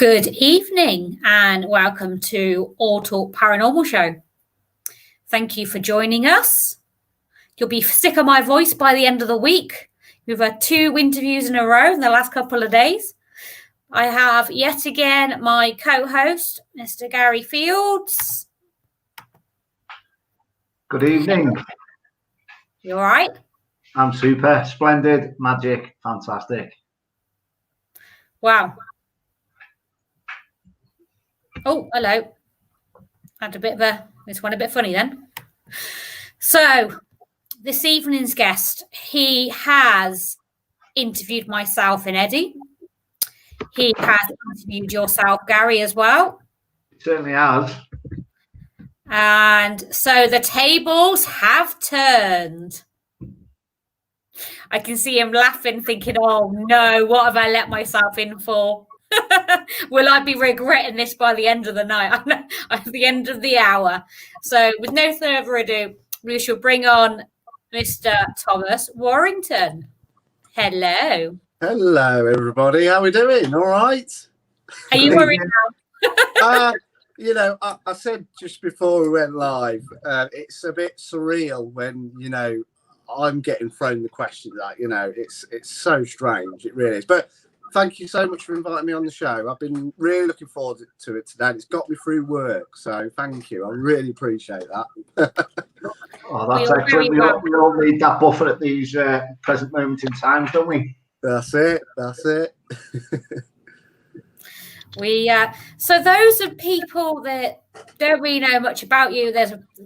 Good evening and welcome to All Talk Paranormal Show. Thank you for joining us. You'll be sick of my voice by the end of the week. We've had 2 interviews in a row in the last couple of days. I have yet again my co-host, Mr. Gary Fields. Good evening. You all right? I'm super, splendid, magic, fantastic. Wow. Oh, hello. Had this one a bit funny then. So, this evening's guest, he has interviewed myself and Eddie. He has interviewed yourself, Gary, as well. It certainly has. And so the tables have turned. I can see him laughing, thinking, oh no, what have I let myself in for? Will I be regretting this by the end of the night, at the end of the hour? So with no further ado, we shall bring on Mr. Thomas Warrington. Hello. Hello, everybody. How are we doing? All right? Are you worried now? I said just before we went live, it's a bit surreal when, I'm getting thrown the question that, it's so strange. It really is. But thank you so much for inviting me on the show. I've been really looking forward to it today. It's got me through work. So thank you. I really appreciate that. Oh, that's excellent. We all need that buffer at these present moments in time, don't we? That's it. So those are people that don't really know much about you.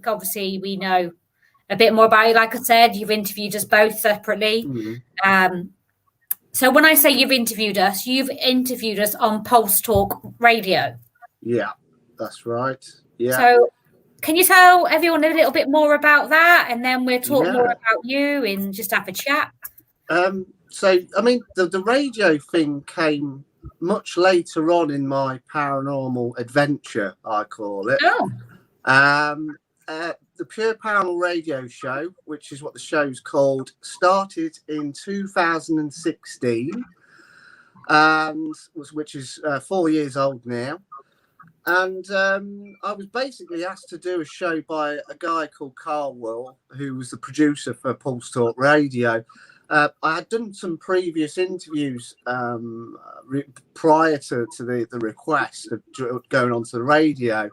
Obviously we know a bit more about you. Like I said, you've interviewed us both separately. Mm-hmm. So when I say you've interviewed us on Pulse Talk Radio. Yeah, that's right. Yeah. So can you tell everyone a little bit more about that, and then we'll talk more about you and just have a chat? The radio thing came much later on in my paranormal adventure, I call it. The Pure Paranormal Radio Show, which is what the show's called, started in 2016, which is 4 years old now. And I was basically asked to do a show by a guy called Carl Will, who was the producer for Pulse Talk Radio. I had done some previous interviews prior to the request of going onto the radio,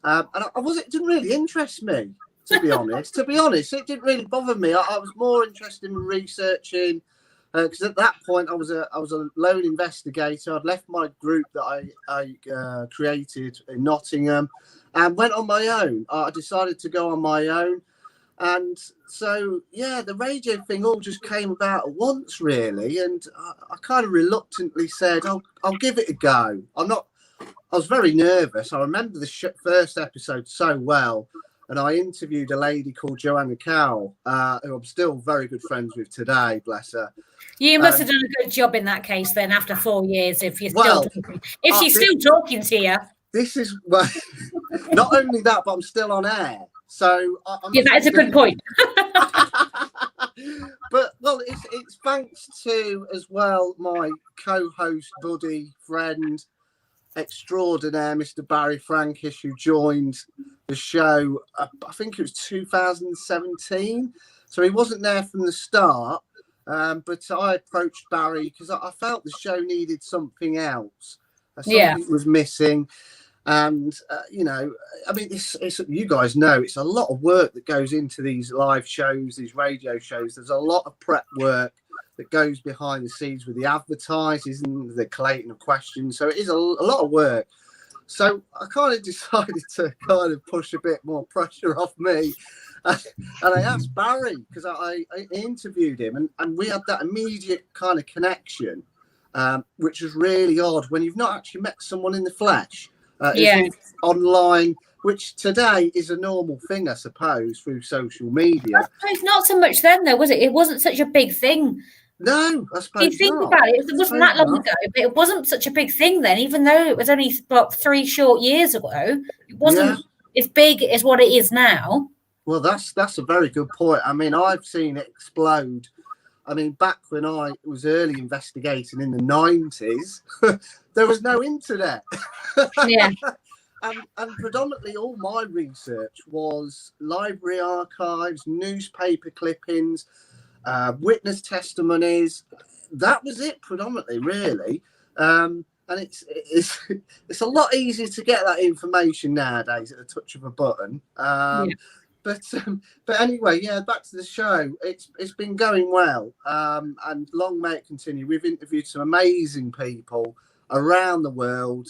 and it didn't really interest me, to be honest. It didn't really bother me. I was more interested in researching, because at that point I was a lone investigator. I'd left my group that I created in Nottingham and went on my own. I decided to go on my own. And so, the radio thing all just came about at once, really. And I kind of reluctantly said, I'll give it a go. I was very nervous. I remember the first episode so well. And I interviewed a lady called Joanna Cowell, who I'm still very good friends with today, bless her. You must have done a good job in that case then, after 4 years, if she's still talking to you. This is, not only that, but I'm still on air. So that is a good point. But it's thanks to as well my co-host, buddy, friend extraordinaire, Mr. Barry Frankish, who joined the show. I think it was 2017. So he wasn't there from the start. But I approached Barry because I felt the show needed something else. Something was missing. And, it's, you guys know, it's a lot of work that goes into these live shows, these radio shows. There's a lot of prep work that goes behind the scenes with the advertisers and the collating of questions. So it is a lot of work. So I kind of decided to kind of push a bit more pressure off me. And I asked Barry, because I interviewed him, and we had that immediate kind of connection, which was really odd when you've not actually met someone in the flesh. Online, which today is a normal thing, I suppose, through social media. I suppose not so much then, though, was it? It wasn't such a big thing. No, I suppose you think about it, it wasn't that long ago, but it wasn't such a big thing then, even though it was only about 3 short years ago. It wasn't as big as what it is now. Well, that's a very good point. I mean, I've seen it explode I mean, back when I was early investigating in the 90s, there was no internet. Yeah. And predominantly all my research was library archives, newspaper clippings, witness testimonies. That was it predominantly, really. And it's a lot easier to get that information nowadays at the touch of a button. But anyway, yeah, back to the show. It's been going well, and long may it continue. We've interviewed some amazing people around the world.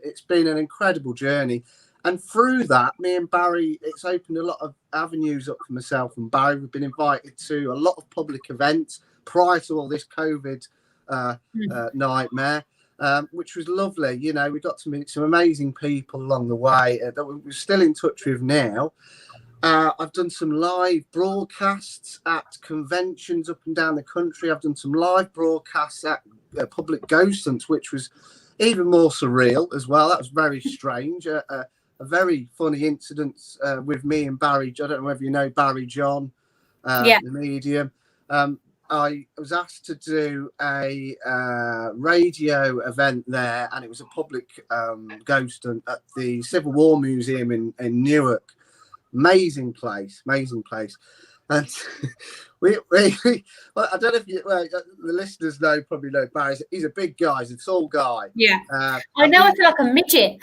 It's been an incredible journey, and through that, me and Barry, it's opened a lot of avenues up for myself and Barry. We've been invited to a lot of public events prior to all this COVID nightmare. Which was lovely. You know, we got to meet some amazing people along the way that we're still in touch with now. I've done some live broadcasts at conventions up and down the country. I've done some live broadcasts at public ghost hunts, which was even more surreal as well. That was very strange. A very funny incident with me and Barry. I don't know whether you know Barry John, the medium. I was asked to do a radio event there, and it was a public ghost hunt at the Civil War Museum in Newark. Amazing place. And we well, I don't know if the listeners probably know Barry. He's a big guy. He's a tall guy. Yeah. I know. I feel like a midget.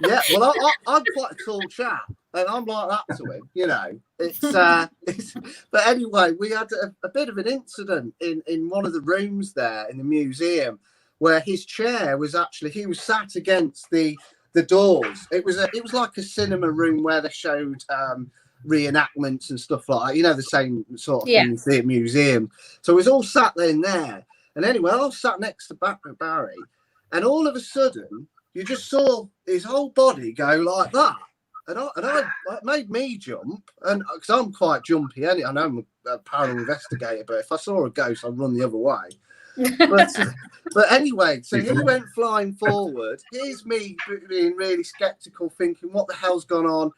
Yeah. Well, I'm quite a tall chap, and I'm like that to him. You know, it's but anyway, we had a bit of an incident in one of the rooms there in the museum, where his chair was actually, he was sat against the doors. It was like a cinema room where they showed reenactments and stuff like that. You know, the same sort of thing you see at museum. So it was all sat in there. And anyway, I was sat next to Barry, and all of a sudden, you just saw his whole body go like that. And it made me jump, and because I'm quite jumpy. I know I'm a paranormal investigator, but if I saw a ghost, I'd run the other way. But anyway, so he went flying forward. Here's me being really skeptical, thinking, what the hell's gone on?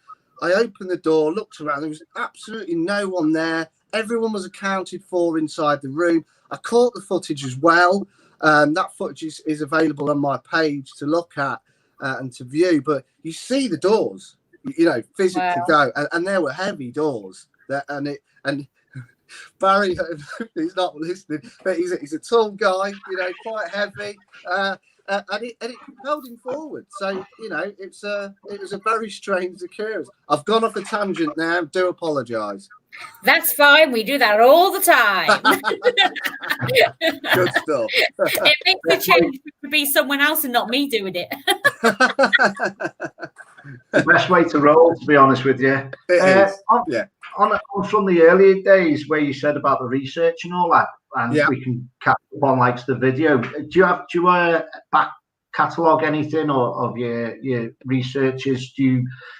I opened the door, looked around. There was absolutely no one there. Everyone was accounted for inside the room. I caught the footage as well. That footage is available on my page to look at and to view. But you see the doors, you know, physically go, and there were heavy doors. And Barry, he's not listening, but he's a tall guy, you know, quite heavy, and it propelled him forward. So, you know, it was a very strange occurrence. I've gone off a tangent now. Do apologise. That's fine. We do that all the time. Good stuff. It makes the change to be someone else and not me doing it. The best way to roll, to be honest with you. It is. On from the earlier days where you said about the research and all that, and we can catch up on like the video. Do you back catalogue anything of your researches?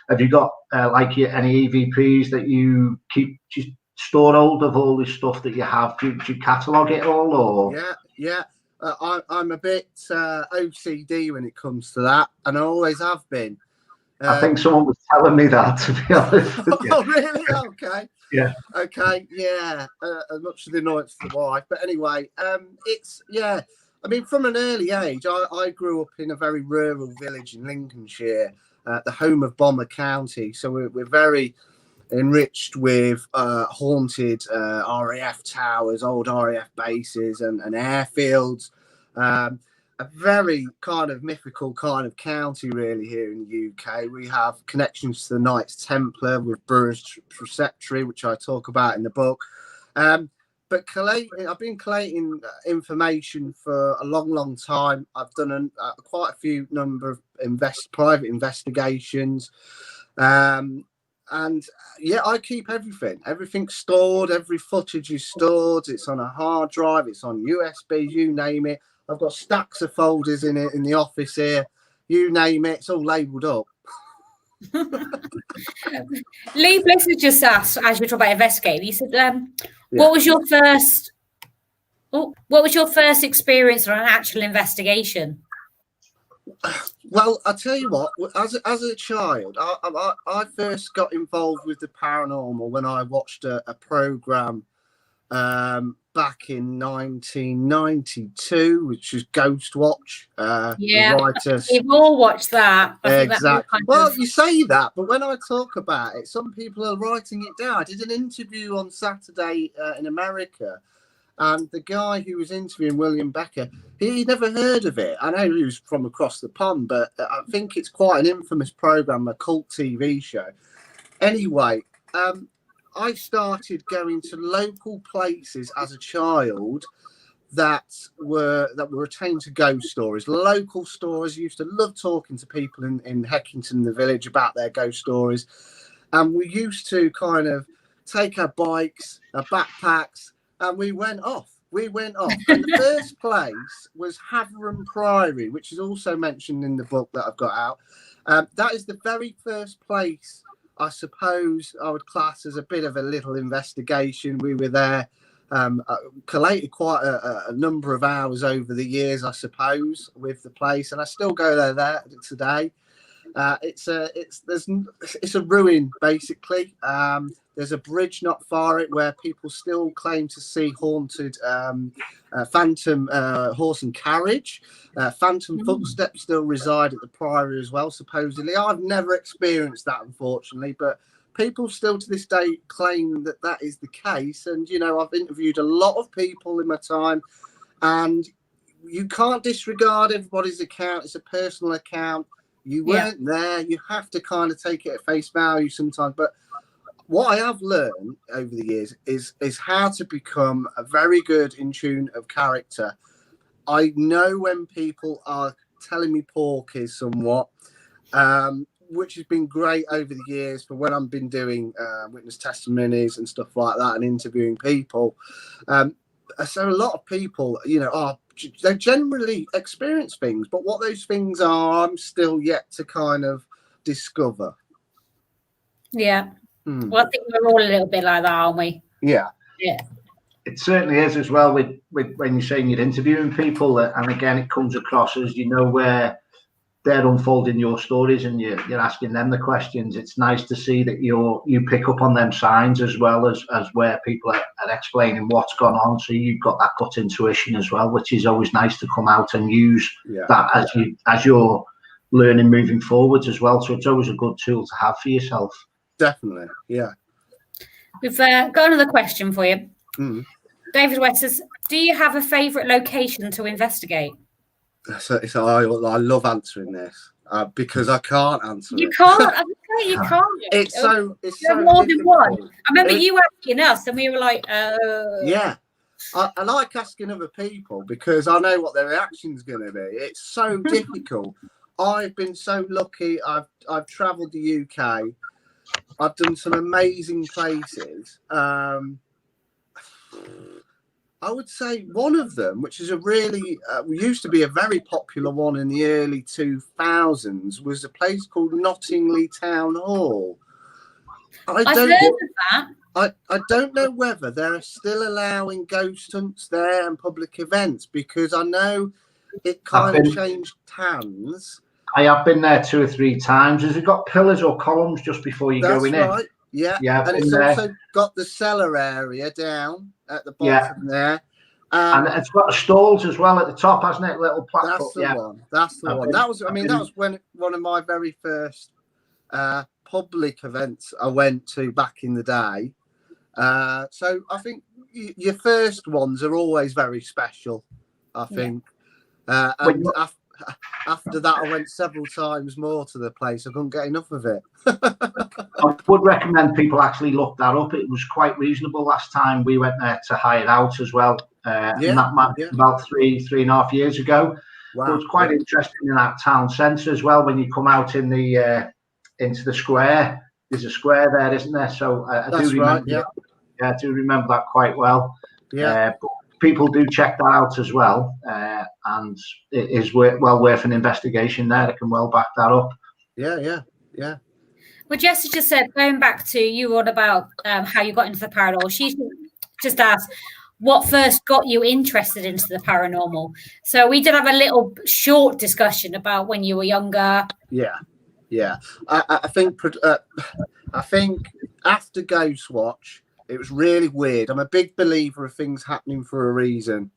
Have you got any EVPs that you keep just stored hold of all this stuff that you have? Do you catalogue it all, or? Yeah. I'm a bit OCD when it comes to that, and I always have been. I think someone was telling me that, to be honest with you. Oh, really? Okay. Yeah. Okay. Yeah. Much to the annoyance of the wife, but anyway, it's I mean, from an early age, I grew up in a very rural village in Lincolnshire, the home of Bomber County. So we're very enriched with haunted RAF towers, old RAF bases, and airfields. A very kind of mythical kind of county, really, here in the UK. We have connections to the Knights Templar with Brewer's Preceptory, which I talk about in the book. But I've been collating information for a long, long time. I've done quite a few number of private investigations. And I keep everything. Everything's stored. Every footage is stored. It's on a hard drive. It's on USB, you name it. I've got stacks of folders in the office here. You name it. It's all labelled up. Lee Bliss has just asked, as we talk about investigating, he said, what was your first experience on an actual investigation? Well, I'll tell you what, as a child, I first got involved with the paranormal when I watched a program back in 1992, which was Ghost Watch. Yeah, the writers. we've all watched that. Exactly. Well, you say that, but when I talk about it, some people are writing it down. I did an interview on Saturday in America, and the guy who was interviewing, William Becker, he never heard of it. I know he was from across the pond, but I think it's quite an infamous program, a cult TV show. Anyway, I started going to local places as a child that were attained to ghost stories. Local stories. I used to love talking to people in Heckington, the village, about their ghost stories. And we used to kind of take our bikes, our backpacks, and we went off. And the first place was Haverham Priory, which is also mentioned in the book that I've got out. That is the very first place I suppose I would class as a bit of a little investigation. We were there, collated quite a number of hours over the years, I suppose, with the place, and I still go there today. It's a ruin, basically. There's a bridge not far it where people still claim to see haunted phantom horse and carriage. Phantom footsteps still reside at the priory as well, supposedly. I've never experienced that, unfortunately, but people still to this day claim that is the case. And, you know, I've interviewed a lot of people in my time, and you can't disregard everybody's account. It's a personal account. You weren't there. You have to kind of take it at face value sometimes. But what I have learned over the years is how to become a very good in tune of character. I know when people are telling me porkies somewhat, which has been great over the years for when I've been doing witness testimonies and stuff like that and interviewing people. So a lot of people, you know, they generally experience things, but what those things are, I'm still yet to kind of discover. Yeah. Well, I think we're all a little bit like that, aren't we? Yeah. It certainly is as well with when you're saying you're interviewing people, and again, it comes across as, you know, where they're unfolding your stories and you're asking them the questions. It's nice to see that you pick up on them signs as well as where people are explaining what's gone on. So you've got that gut intuition as well, which is always nice to come out and use that as you're learning moving forwards as well. So it's always a good tool to have for yourself. Definitely, yeah. We've got another question for you. David West says, do you have a favourite location to investigate? So I love answering this because I can't answer it. You can't. You can't. It's so more than one. I remember you asking us, and we were like, yeah. I like asking other people because I know what their reaction's going to be. It's so difficult. I've been so lucky. I've travelled the UK. I've done some amazing places. I would say one of them, which is a really used to be a very popular one in the early 2000s, was a place called Nottingley Town Hall. I've heard of that. I don't know whether they're still allowing ghost hunts there and public events, because I know it kind of changed hands. I have been there 2 or 3 times. Has it got pillars or columns just before you go in? That's right. Yeah, and it's also got the cellar area down at the bottom there. And it's got the stalls as well at the top, hasn't it? Little platform. That's the one. That's the one. That was when one of my very first public events I went to back in the day. So I think your first ones are always very special, I think. And after that, I went several times more to the place. I couldn't get enough of it. I would recommend people actually look that up. It was quite reasonable last time we went there to hire it out as well. And that might be about 3.5 years ago. Wow. But it's quite interesting in that town centre as well. When you come out in the into the square, there's a square there, isn't there? So I do remember. I do remember that quite well. But people do check that out as well, and it is well worth an investigation there. They can well back that up. Yeah. Well, Jessie just said, going back to you on about how you got into the paranormal, she just asked, what first got you interested into the paranormal? So we did have a little short discussion about when you were younger. Yeah. I think after Ghost Watch, It was really weird. I'm a big believer of things happening for a reason.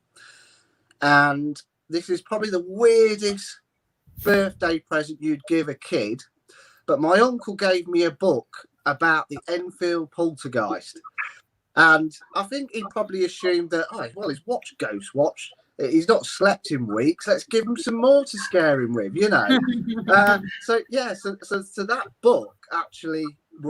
And this is probably the weirdest birthday present you'd give a kid. But my uncle gave me a book about the Enfield poltergeist. And I think he probably assumed that, oh, well, he's watched Ghost Watch. He's not slept in weeks. Let's give him some more to scare him with, you know. So that book actually,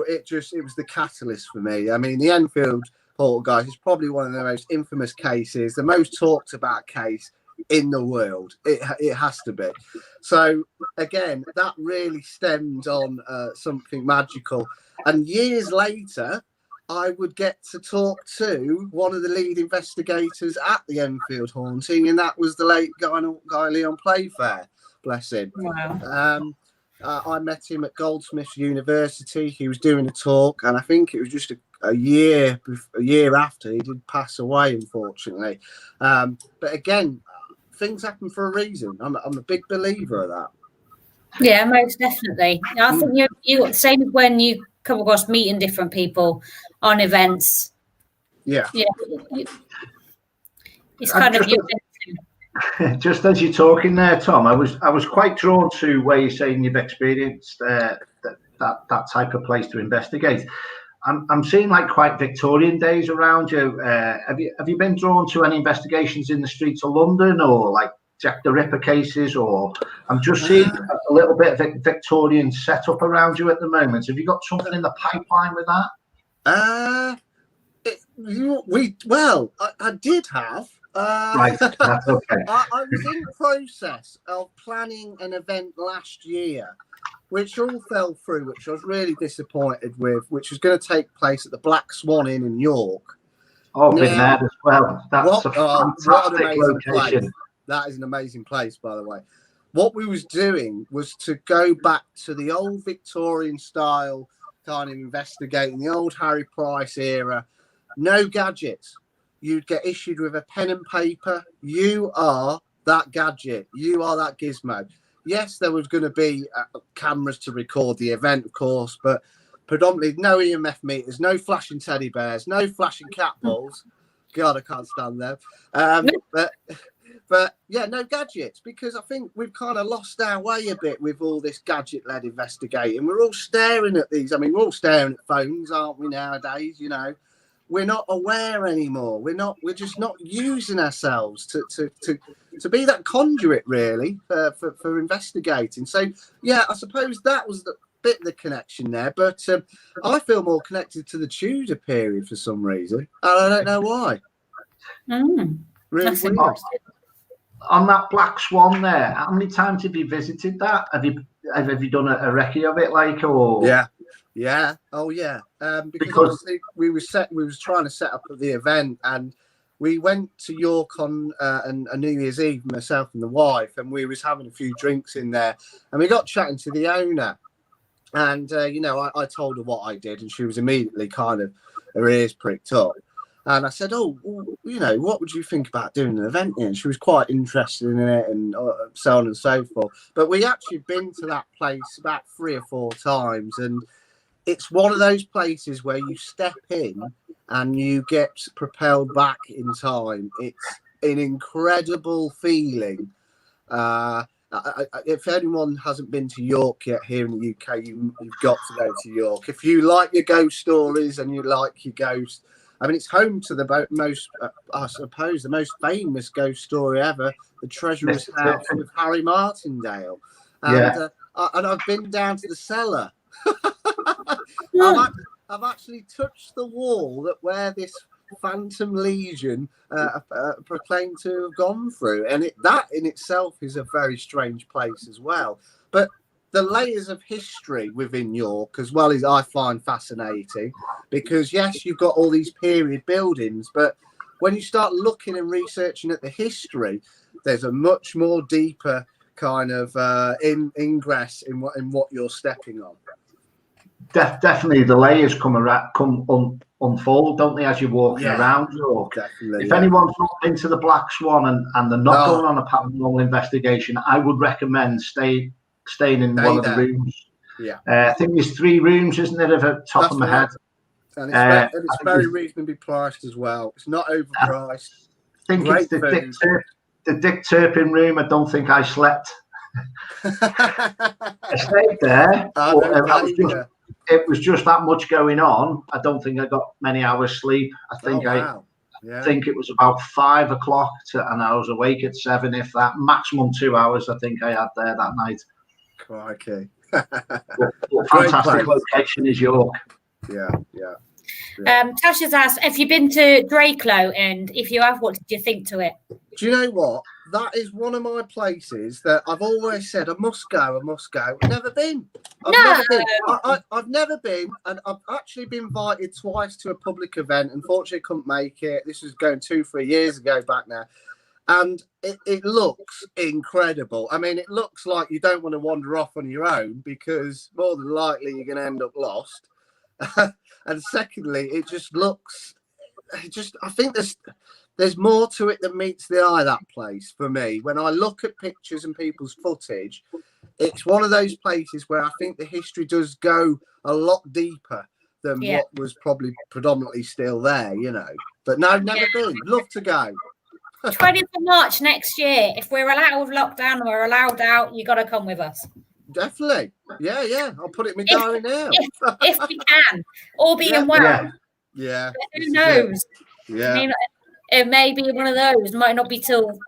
it was the catalyst for me. I mean, the Enfield poltergeist is probably one of the most infamous cases, the most talked about case in the world. It has to be. So again, that really stemmed on something magical. And years later, I would get to talk to one of the lead investigators at the Enfield haunting, and that was the late Guy Leon Playfair, bless him. Wow. I met him at Goldsmiths University. He was doing a talk, and I think it was just a year after he did pass away, unfortunately. But again, things happen for a reason. I'm a big believer of that. Yeah, most definitely. I think you same when you come across meeting different people on events. Yeah. It's kind of just as you're talking there, Tom, I was quite drawn to where you're saying you've experienced that type of place to investigate. I'm seeing like quite Victorian days around you. Have you been drawn to any investigations in the streets of London, or like Jack the Ripper cases? Or I'm just seeing a little bit of Victorian setup around you at the moment. Have you got something in the pipeline with that? I did have. Right, that's okay. I was in process of planning an event last year, which all fell through, which I was really disappointed with, which was going to take place at the Black Swan Inn in York. Oh, been there as well. That's a fantastic location. Place. That is an amazing place, by the way. What we was doing was to go back to the old Victorian style, kind of investigating the old Harry Price era. No gadgets. You'd get issued with a pen and paper. You are that gadget. You are that gizmo. Yes, there was going to be cameras to record the event, of course, but predominantly no EMF meters, no flashing teddy bears, no flashing cat balls. God, I can't stand them. But yeah, no gadgets, because I think we've kind of lost our way a bit with all this gadget-led investigating. We're all staring at these. I mean, we're all staring at phones, aren't we, nowadays? You know, we're not aware anymore. We're just not using ourselves to be that conduit, really, for investigating. So yeah, I suppose that was the bit of the connection there. But I feel more connected to the Tudor period for some reason, and I don't know why. Really weird. On that Black Swan there, how many times have you visited that? Have you done a recce of it, like, or? Yeah. Oh yeah. Because we was trying to set up the event, and we went to York on a New Year's Eve, myself and the wife, and we was having a few drinks in there, and we got chatting to the owner, and I told her what I did, and she was immediately kind of, her ears pricked up. And I said, what would you think about doing an event here? And she was quite interested in it, and so on and so forth. But we actually been to that place about 3 or 4 times. And it's one of those places where you step in and you get propelled back in time. It's an incredible feeling. If anyone hasn't been to York yet here in the UK, you've got to go to York. If you like your ghost stories and you like your ghosts, I mean, it's home to the most, I suppose, the most famous ghost story ever, the Treasurer's House with Harry Martindale. And I've been down to the cellar. I've actually touched the wall where this Phantom Legion proclaimed to have gone through. And that in itself is a very strange place as well. But the layers of history within York as well is I find fascinating, because yes, you've got all these period buildings, but when you start looking and researching at the history, there's a much more deeper kind of ingress in what you're stepping on. Definitely, the layers unfold, don't they, as you're walking around York? Definitely. If anyone's not been to the Black Swan and they're not going on a paranormal investigation, I would recommend staying in one of the rooms. I think there's 3 rooms, isn't there, at the top of my head? And it's very reasonably priced as well. It's not overpriced. I think Great it's food. the Dick Turpin room. I don't think I slept. I stayed there. It was just that much going on. I don't think I got many hours sleep. I think think it was about 5 o'clock and I was awake at 7, if that. Maximum 2 hours I think I had there that night. Crikey. Fantastic location is York. Yeah. Tasha's asked, have you been to Drakelow? And if you have, what did you think to it? Do you know what? That is one of my places that I've always said I must go. I've never been. I've never been, and I've actually been invited twice to a public event. Unfortunately, I couldn't make it. This was going 2-3 years ago back now. And it looks incredible. I mean, it looks like you don't want to wander off on your own because more than likely you're going to end up lost. And secondly, it just looks, I think there's more to it than meets the eye, that place, for me. When I look at pictures and people's footage, it's one of those places where I think the history does go a lot deeper than what was probably predominantly still there, you know. But no, never been. Love to go. 20th of March next year. If we're allowed lockdown and we're allowed out, you got to come with us. Definitely. Yeah. I'll put it in my diary now. If we can. All being well. Yeah. But who knows? Yeah. I mean, it may be one of those. Might not be till.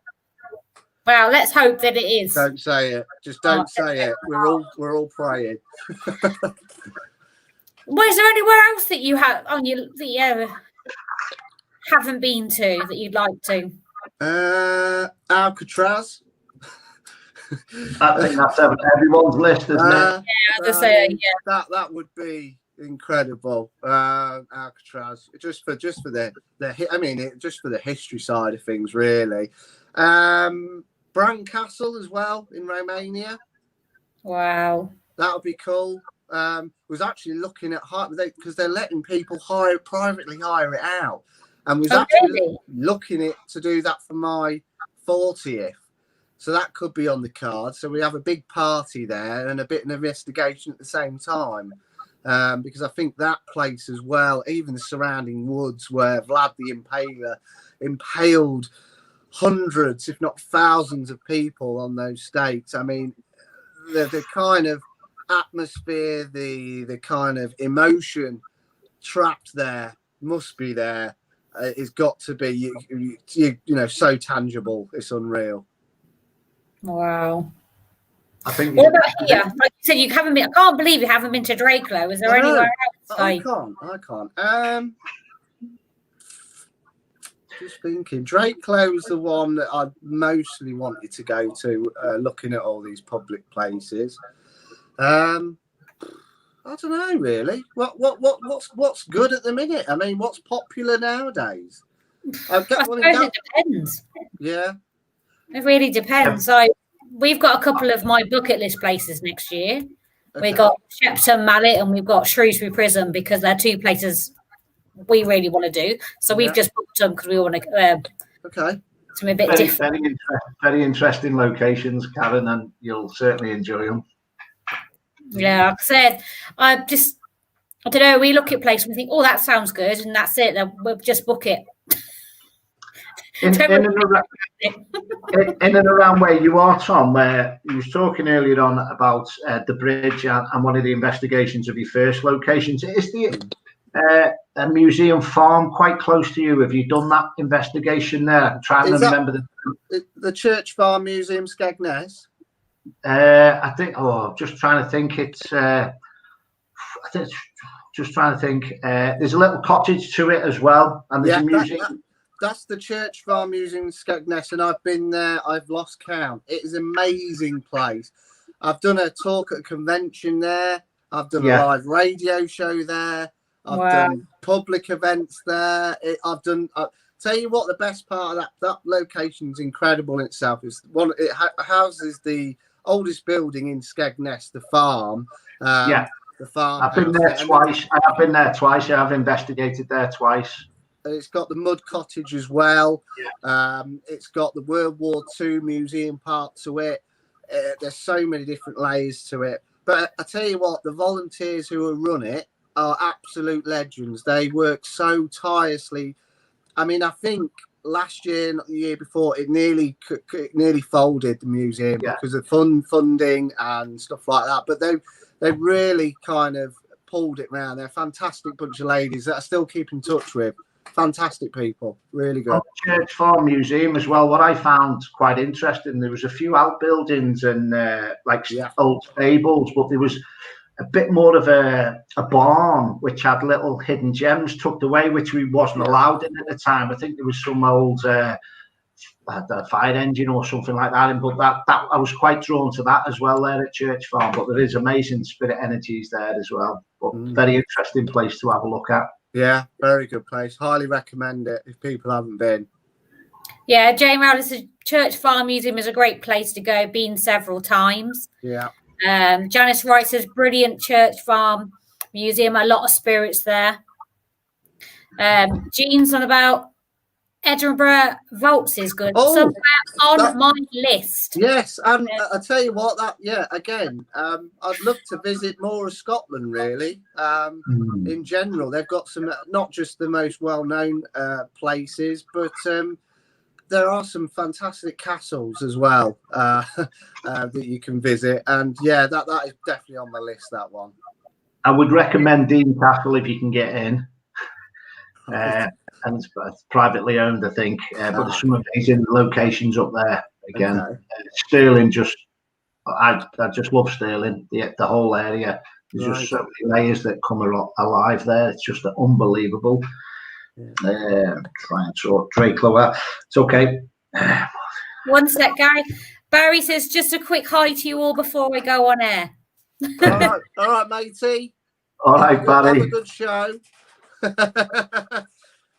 Well, let's hope that it is. Don't say it. Just don't say it. We're all praying. Well, is there anywhere else that you have on your that you haven't been to that you'd like to? Alcatraz. I think that's everyone's list, isn't it? As I say, that would be incredible. Alcatraz, just for the history side of things, really. Bran Castle as well in Romania. Wow, that would be cool. Was actually looking at because they're letting people privately hire it out, and was actually looking at to do that for my 40th. So that could be on the card. So we have a big party there and a bit of investigation at the same time. Because I think that place as well, even the surrounding woods where Vlad the Impaler impaled hundreds, if not thousands of people on those stakes. I mean, the kind of atmosphere, the kind of emotion trapped there must be there. It's got to be, you know, so tangible. It's unreal. Wow. I think. What about here? Like you said, you haven't been. I can't believe you haven't been to Drakelow. Is there anywhere else? I can't. Just thinking, Drakelow was the one that I mostly wanted to go to. Looking at all these public places. I don't know really. What's good at the minute? I mean, what's popular nowadays? I suppose it depends. Yeah. It really depends. So we've got a couple of my bucket list places next year. Okay. We've got Shepton Mallet and we've got Shrewsbury Prison because they're two places we really want to do. So we've just booked them because we want to some a bit different. Very interesting locations, Karen, and you'll certainly enjoy them. Yeah, like I said, I don't know, we look at places and we think, oh, that sounds good, and that's it. Then we'll just book it. In and around where you are, Tom, where you was talking earlier on about the bridge and one of the investigations of your first locations, is the a museum farm quite close to you? Have you done that investigation there? I'm trying to remember the Church Farm Museum, Skegness. I think. Oh, just trying to think. It's. I think. Just trying to think. There's a little cottage to it as well, and there's a museum. That's the Church Farm Museum in Skegness, and I've been there. I've lost count. It is an amazing place. I've done a talk at a convention there. I've done a live radio show there. I've done public events there. I'll tell you what, the best part of that location is incredible in itself. It houses the oldest building in Skegness, the farm. The farm. I've been there twice. I've investigated there twice. It's got the mud cottage as well. It's got the World War II museum part to it. There's so many different layers to it. But I tell you what, the volunteers who run it are absolute legends. They work so tirelessly. I mean, I think last year, not the year before, it nearly folded, the museum, because of funding and stuff like that. But they really kind of pulled it round. They're a fantastic bunch of ladies that I still keep in touch with. Fantastic people, really good. Church Farm Museum as well. What I found quite interesting, there was a few outbuildings and old stables, but there was a bit more of a barn which had little hidden gems tucked away, which we wasn't allowed in at the time. I think there was some old fire engine or something like that. But that I was quite drawn to that as well there at Church Farm. But there is amazing spirit energies there as well. But very interesting place to have a look at. Yeah, very good place. Highly recommend it if people haven't been. Yeah, Jane Rowley says Church Farm Museum is a great place to go. Been several times. Yeah. Janice Wright says brilliant Church Farm Museum. A lot of spirits there. Jean's on about Edinburgh Vaults is good. Somewhere on my list. Yes, and I tell you what, again, I'd love to visit more of Scotland, really. In general, they've got some, not just the most well-known places, but there are some fantastic castles as well that you can visit. And yeah, that is definitely on my list, that one. I would recommend Dean Castle if you can get in. And it's privately owned, I think, but there's some amazing locations up there. Again, Stirling, I just love Stirling. The whole area. There's just so many layers that come alive there. It's just unbelievable. Try and sort Draco out. It's okay. One sec, Gary. Barry says just a quick hi to you all before we go on air. All right, matey. All right, Barry. Have a good show.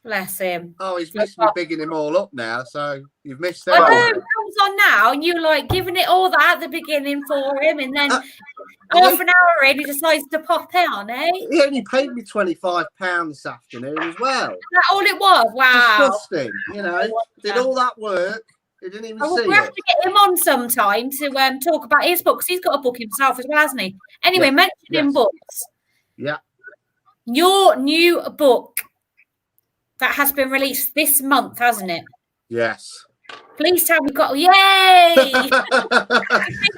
Bless him. Oh, he's missed me bigging him all up now, so you've missed I out. know, it comes on now, and you're like giving it all that at the beginning for him, and then half an hour in, he decides to pop on, eh? He only paid me £25 this afternoon as well. Is that all it was? Wow. Disgusting, did all that work. He didn't even see it. We have to get him on sometime to talk about his book, because he's got a book himself as well, hasn't he? Anyway, mentioning books. Yeah. Your new book that has been released this month, hasn't it? Yes. Please tell me yay!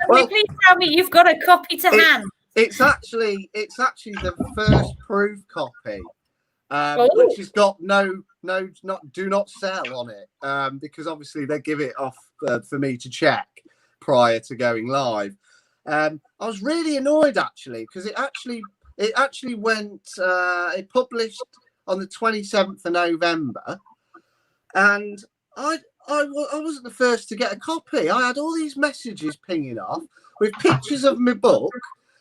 Please tell me you've got a copy to hand. It's actually the first proof copy, which has got do not sell on it, because obviously they give it off for me to check prior to going live. I was really annoyed actually, because it actually went it published on the 27th of November, and I wasn't the first to get a copy. I had all these messages pinging off with pictures of my book,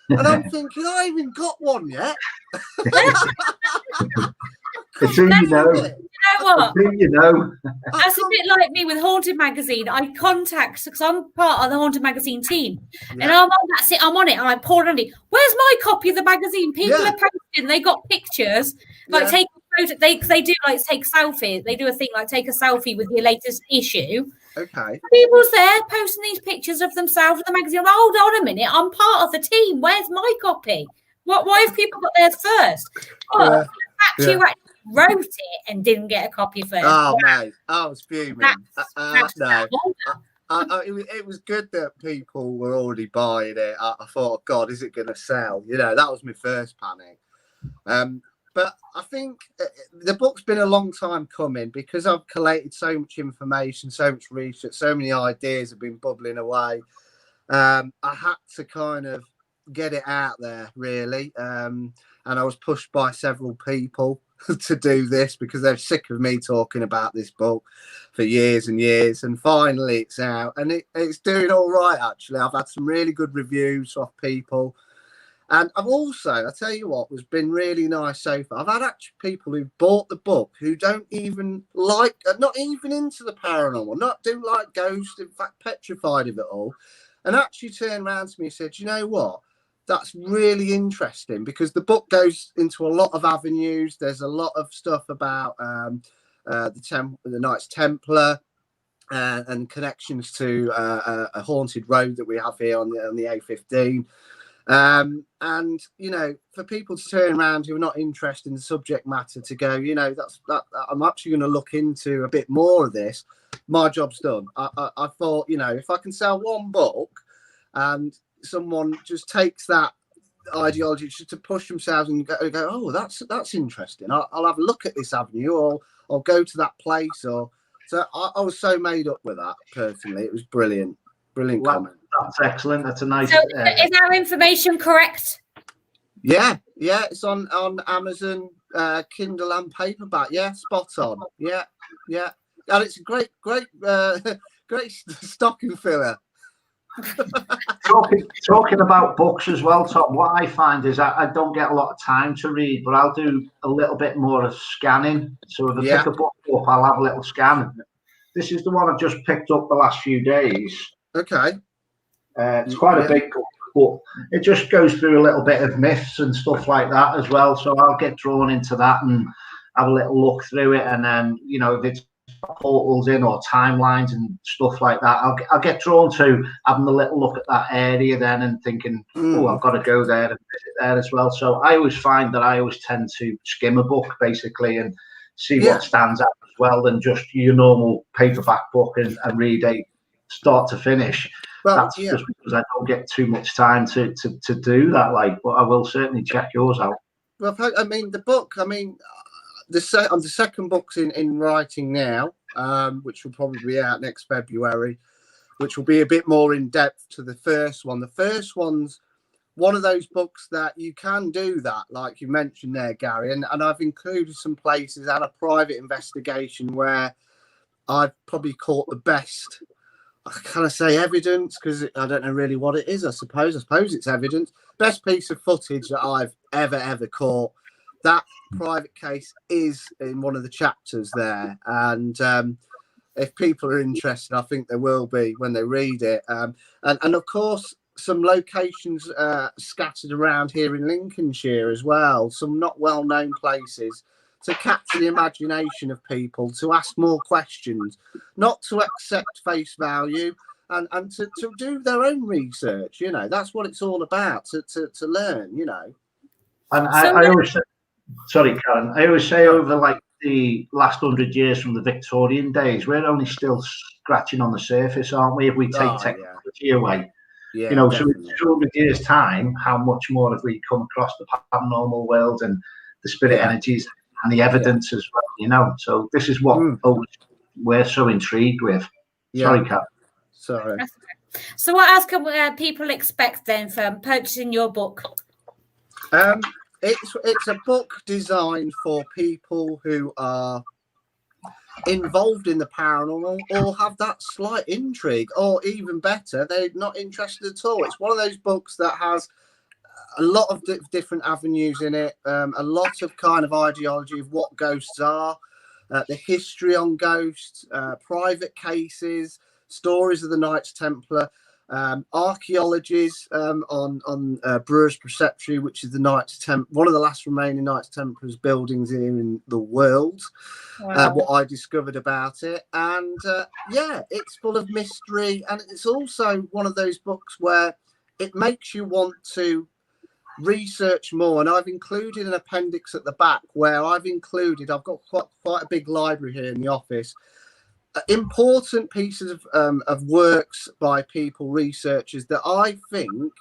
and I'm thinking, I haven't even got one yet. It's who you know. You know what? It's who you know. That's a bit like me with Haunted Magazine. I contact, because I'm part of the Haunted Magazine team, and I'm on it, and I pour it on it. Where's my copy of the magazine? People are posting. They got pictures, taking photos. They do take selfies. They do a thing like take a selfie with your latest issue. Okay. People's there posting these pictures of themselves in the magazine. I'm like, hold on a minute, I'm part of the team. Where's my copy? Why have people got theirs first? Oh, you actually wrote it and didn't get a copy first. Oh, mate, I was fuming. No. It was good that people were already buying it. I thought, God, is it going to sell? That was my first panic. But I think the book's been a long time coming, because I've collated so much information, so much research, so many ideas have been bubbling away. I had to kind of get it out there, really. And I was pushed by several people to do this, because they're sick of me talking about this book for years and years. And finally it's out, and it's doing all right, actually. I've had some really good reviews off people. And I've also, I tell you what, has been really nice so far. I've had actually people who bought the book who don't even not even into the paranormal, don't like ghosts, in fact, petrified of it all. And actually turned around to me and said, you know what? That's really interesting, because the book goes into a lot of avenues. There's a lot of stuff about the Knights Templar and connections to a haunted road that we have here on the A15. And you know, for people to turn around who are not interested in the subject matter to go, you know, that I'm actually going to look into a bit more of this. My job's done. I thought, you know, if I can sell one book and someone just takes that ideology just to push themselves and go oh, that's interesting. I'll have a look at this avenue, or I'll go to that place. Or so I was so made up with that personally. It was brilliant comment. That's excellent. That's a nice. So is our information correct? Yeah, it's on Amazon, Kindle and paperback. Yeah, spot on. Yeah, and it's a great stocking filler. Talking about books as well, Tom, what I find is I don't get a lot of time to read, but I'll do a little bit more of scanning. So if I pick a book up, I'll have a little scan. This is the one I've just picked up the last few days. Okay. It's quite a big book, but it just goes through a little bit of myths and stuff like that as well. So I'll get drawn into that and have a little look through it. And then, you know, if it's portals in or timelines and stuff like that, I'll get drawn to having a little look at that area then and thinking, oh, I've got to go there and visit there as well. So I always find that I always tend to skim a book basically and see what stands out as well than just your normal paperback book and read a start to finish. Well, that's just because I don't get too much time to do that, like, but I will certainly check yours out. Well, I mean, the book, I mean, the second book's in writing now, which will probably be out next February, which will be a bit more in depth to the first one. The first one's one of those books that you can do that, like you mentioned there, Gary, and I've included some places and a private investigation where I've probably caught the best, I kind of say evidence because I don't know really what it is. I suppose it's evidence. Best piece of footage that I've ever caught. That private case is in one of the chapters there, and if people are interested, I think there will be when they read it. And of course, some locations scattered around here in Lincolnshire as well. Some not well-known places to capture the imagination of people, to ask more questions, not to accept face value, and to do their own research. You know, that's what it's all about, to learn, you know. And I always say, sorry, Karen, I always say over like the last 100 years from the Victorian days, we're only still scratching on the surface, aren't we, if we take technology away? Yeah, you know, definitely. So in 200 years' time, how much more have we come across the paranormal world and the spirit energies and the evidence as well, you know? So this is what we're so intrigued with. Sorry, Kat. Sorry. So what else can people expect then from purchasing your book? It's a book designed for people who are involved in the paranormal or have that slight intrigue, or even better, they're not interested at all. It's one of those books that has a lot of different avenues in it, a lot of kind of ideology of what ghosts are, the history on ghosts, private cases, stories of the Knights Templar, archaeologies on Brewer's Preceptory, which is the Knights one of the last remaining Knights Templars buildings here in the world. What I discovered about it, and it's full of mystery, and it's also one of those books where it makes you want to research more. And I've included an appendix at the back where I've got quite a big library here in the office. Important pieces of works by people, researchers that I think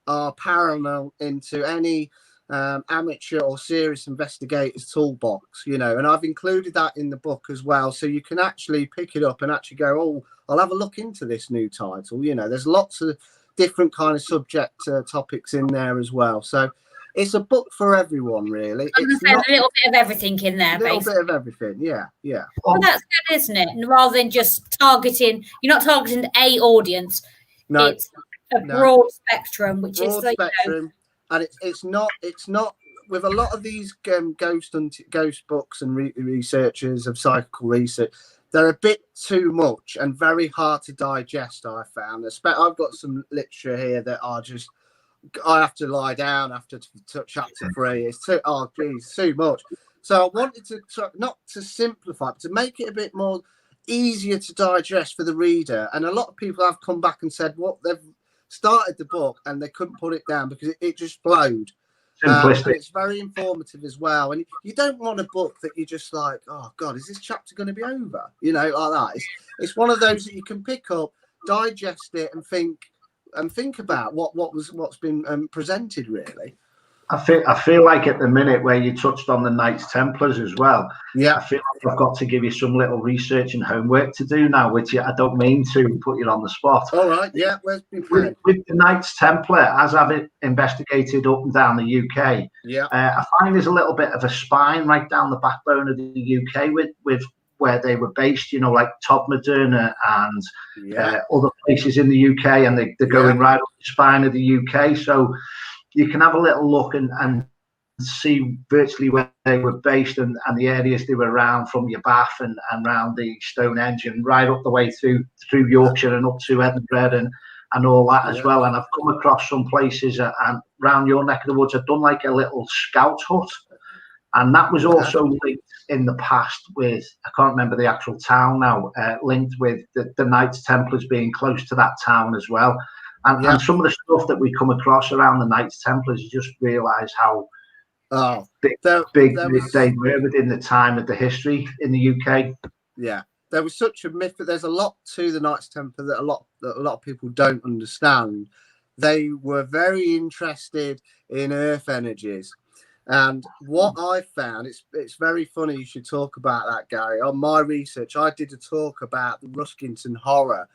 are paramount into any amateur or serious investigator's toolbox, you know, and I've included that in the book as well, so you can actually pick it up and actually go, oh, I'll have a look into this new title. You know, there's lots of different kind of subject topics in there as well, so it's a book for everyone, really. It's a little bit of everything in there, basically. A little bit of everything, yeah. Well, that's good, isn't it? And rather than just targeting, you're not targeting a audience. No, it's a broad spectrum, which broad is spectrum, and it's not with a lot of these ghost books and researchers of psychical research. They're a bit too much and very hard to digest, I found. I've got some literature here that are just, I have to lie down after chapter 3. It's too much. So I wanted to not to simplify, but to make it a bit more easier to digest for the reader. And a lot of people have come back and said what started the book and they couldn't put it down because it just flowed. Simplistic. And it's very informative as well. And you don't want a book that you're just like, oh God, is this chapter going to be over? You know, like that. It's one of those that you can pick up, digest it, and think about what's been presented, really. I feel like at the minute where you touched on the Knights Templars as well. Yeah, I feel like I've got to give you some little research and homework to do now, which I don't mean to put you on the spot. All right, yeah. Where's with the Knights Templar, as I've investigated up and down the UK, I find there's a little bit of a spine right down the backbone of the UK with where they were based, you know, like Todmorden and other places in the UK, and they're going right up the spine of the UK. So you can have a little look and see virtually where they were based and the areas they were around, from your Bath and around the Stonehenge and right up the way through Yorkshire and up to Edinburgh and all that as well. And I've come across some places and around your neck of the woods. I've done like a little scout hut, and that was also linked in the past with, I can't remember the actual town now, linked with the Knights Templars being close to that town as well. And some of the stuff that we come across around the Knights Templars, you just realise how big they were within the time of the history in the UK. Yeah, there was such a myth, but there's a lot to the Knights Templar that a lot of people don't understand. They were very interested in earth energies. And what I found, it's very funny you should talk about that, Gary. On my research, I did a talk about the Ruskington Horror,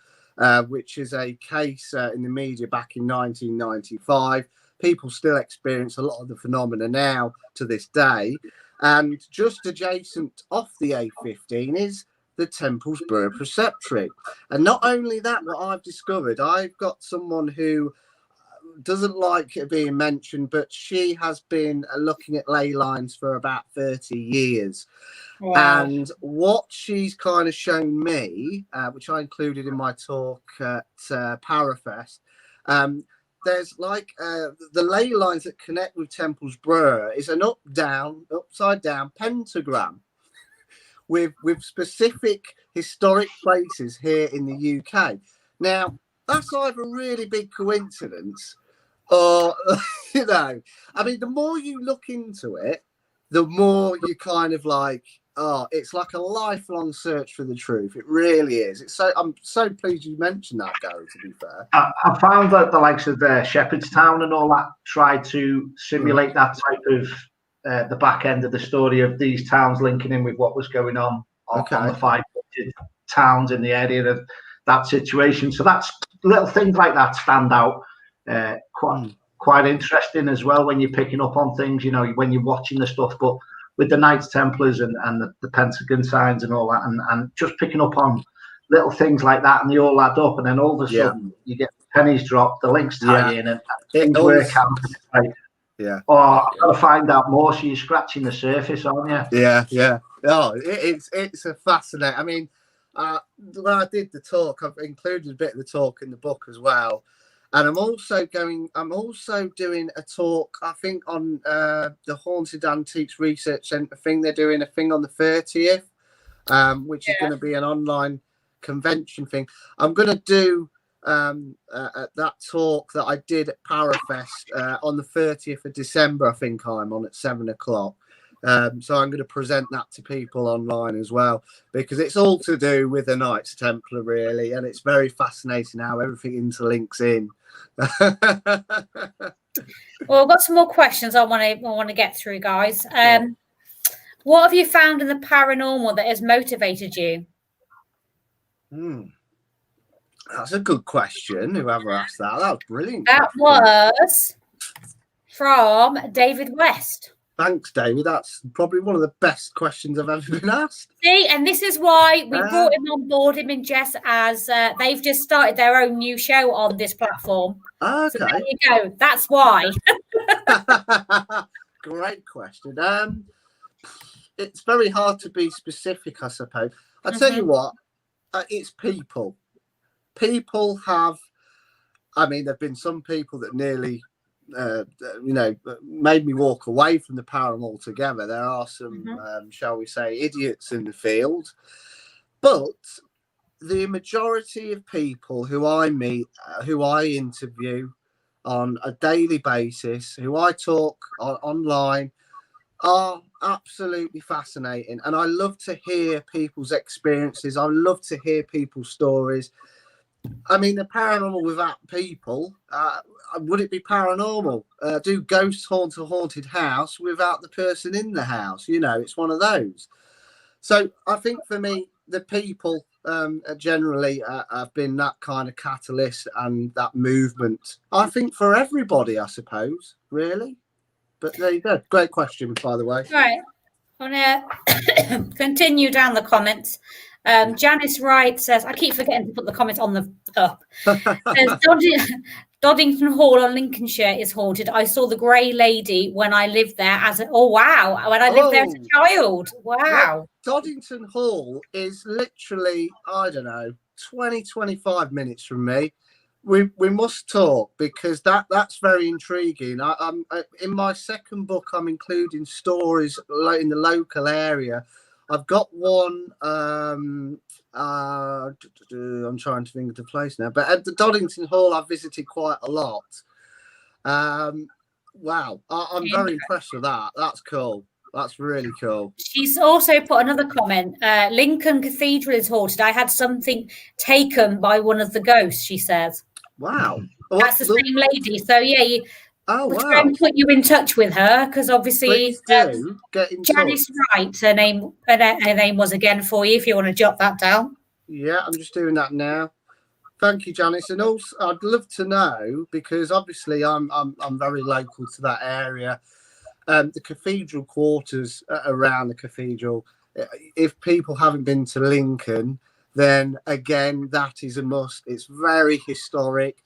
which is a case in the media back in 1995. People still experience a lot of the phenomena now to this day. And just adjacent off the A15 is the Templesborough Preceptory. And not only that, what I've discovered, I've got someone who doesn't like it being mentioned, but she has been looking at ley lines for about 30 years. Wow. And what she's kind of shown me, which I included in my talk at Parafest, there's like the ley lines that connect with Templesborough is an upside down pentagram with specific historic places here in the UK. Now, that's either a really big coincidence or, you know, I mean, the more you look into it, the more you kind of like, oh, it's like a lifelong search for the truth. It really is. I'm so pleased you mentioned that, Gary, to be fair. I found that the likes of Shepherdstown and all that tried to simulate that type of the back end of the story of these towns linking in with what was going on the 5 towns in the area of that situation. So that's little things like that stand out quite interesting as well when you're picking up on things, you know, when you're watching the stuff. But with the Knights Templars and the Pentagon signs and all that, and just picking up on little things like that, and they all add up, and then all of a sudden you get pennies dropped, the links tie in, and things work out. Oh, I've got to find out more. So you're scratching the surface, aren't you? Yeah. Oh, it's a fascinating. I mean, when I did the talk, I've included a bit of the talk in the book as well. And I'm also doing a talk, I think, on the Haunted Antiques Research Centre thing. They're doing a thing on the 30th, which is going to be an online convention thing. I'm going to do that talk that I did at Parafest on the 30th of December, I think I'm on at 7:00. So I'm going to present that to people online as well, because it's all to do with the Knights Templar, really, and it's very fascinating how everything interlinks in. Well, I've got some more questions I want to get through, guys. What have you found in the paranormal that has motivated you? That's a good question. Whoever asked that was brilliant. That was from David West. Thanks, David. That's probably one of the best questions I've ever been asked. See, and this is why we brought him on board, him and Jess, as they've just started their own new show on this platform. Okay. So there you go. That's why. Great question. It's very hard to be specific, I suppose. I'll tell you what, it's people. People have, I mean, there have been some people that nearly made me walk away from the paranormal altogether. There are some, shall we say, idiots in the field, but the majority of people who I meet, who I interview on a daily basis, who I talk online, are absolutely fascinating. And I love to hear people's experiences. I love to hear people's stories. I mean, the paranormal without people, would it be paranormal? Do ghosts haunt a haunted house without the person in the house? You know, it's one of those. So I think for me, the people generally have been that kind of catalyst and that movement. I think for everybody, I suppose, really. But there you go. Great question, by the way. Right. I'm going to continue down the comments. Janice Wright says, I keep forgetting to put the comments on the up. Says, Doddington Hall on Lincolnshire is haunted. I saw the Grey Lady when I lived there when I lived there as a child. Wow. Well, Doddington Hall is literally, I don't know, 20, 25 minutes from me. We must talk, because that's very intriguing. I'm in my second book, I'm including stories in the local area. I've got one. I'm trying to think of the place now, but at the Doddington Hall, I've visited quite a lot. Wow, I'm very impressed with that. That's cool. That's really cool. She's also put another comment. Lincoln Cathedral is haunted. I had something taken by one of the ghosts, she says. Wow. That's the same lady. So, yeah, we'll try and put you in touch with her, because obviously get in Janice touch. Wright, her name was again for you, if you want to jot that down. Yeah, I'm just doing that now. Thank you, Janice. And also, I'd love to know, because obviously I'm very local to that area. The cathedral quarters around the cathedral. If people haven't been to Lincoln, then again, that is a must. It's very historic.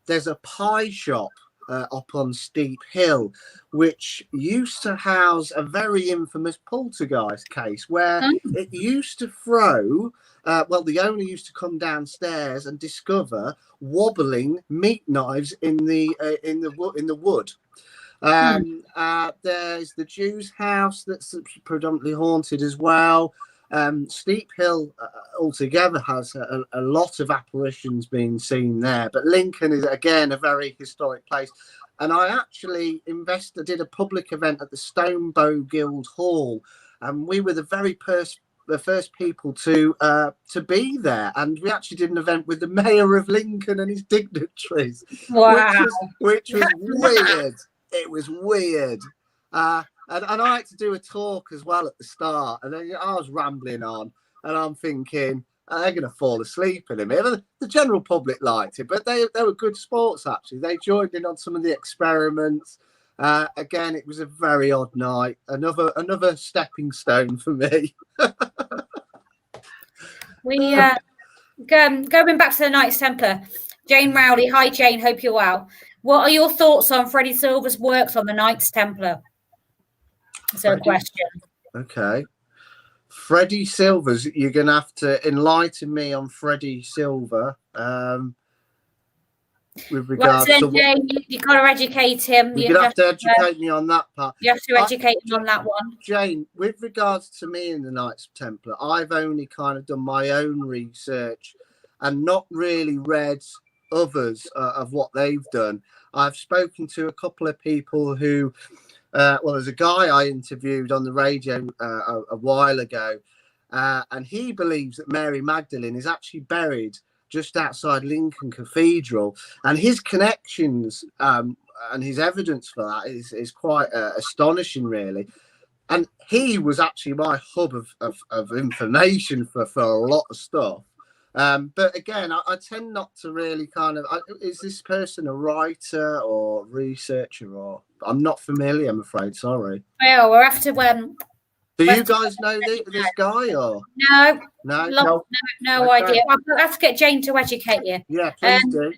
There's a pie shop up on Steep Hill, which used to house a very infamous poltergeist case where it used to throw. The owner used to come downstairs and discover wobbling meat knives in the wood. There's the Jew's house that's predominantly haunted as well. Steep Hill altogether has a lot of apparitions being seen there, but Lincoln is again a very historic place. And I actually did a public event at the Stonebow Guild Hall, and we were the first people to be there, and we actually did an event with the mayor of Lincoln and his dignitaries. Wow. which was weird. It was weird. And I had to do a talk as well at the start, and then I was rambling on, and I'm thinking they're going to fall asleep in a minute. The general public liked it, but they were good sports actually. They joined in on some of the experiments. Again, it was a very odd night. Another stepping stone for me. We going back to the Knights Templar. Jane Rowley, hi Jane, hope you're well. What are your thoughts on Freddie Silver's works on the Knights Templar? Is there a question? Okay. Freddie Silver's, you're going to have to enlighten me on Freddie Silver. With regards to Jane, you've got to educate him. You're going to have to educate me on that part. You have to educate him on that one. Jane, with regards to me and the Knights Templar, I've only kind of done my own research and not really read others of what they've done. I've spoken to a couple of people who, there's a guy I interviewed on the radio a while ago, and he believes that Mary Magdalene is actually buried just outside Lincoln Cathedral, and his connections and his evidence for that is quite astonishing, really. And he was actually my hub of information for a lot of stuff. But again, I tend not to really is this person a writer or researcher, or I'm not familiar, I'm afraid. Sorry. Well, we'll have to. Do you guys know this guy or no idea? I'll have to get Jane to educate you. Yeah, please do.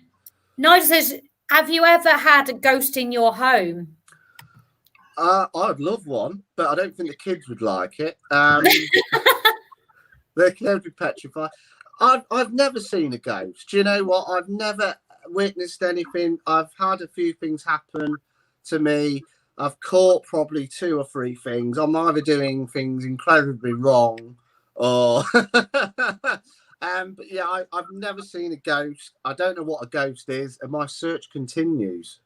Nigel says, have you ever had a ghost in your home? I'd love one, but I don't think the kids would like it. They'd be petrified. I've never seen a ghost. Do you know what? I've never witnessed anything. I've had a few things happen to me. I've caught probably 2 or 3 things. I'm either doing things incredibly wrong or But yeah, I've never seen a ghost. I don't know what a ghost is, and my search continues.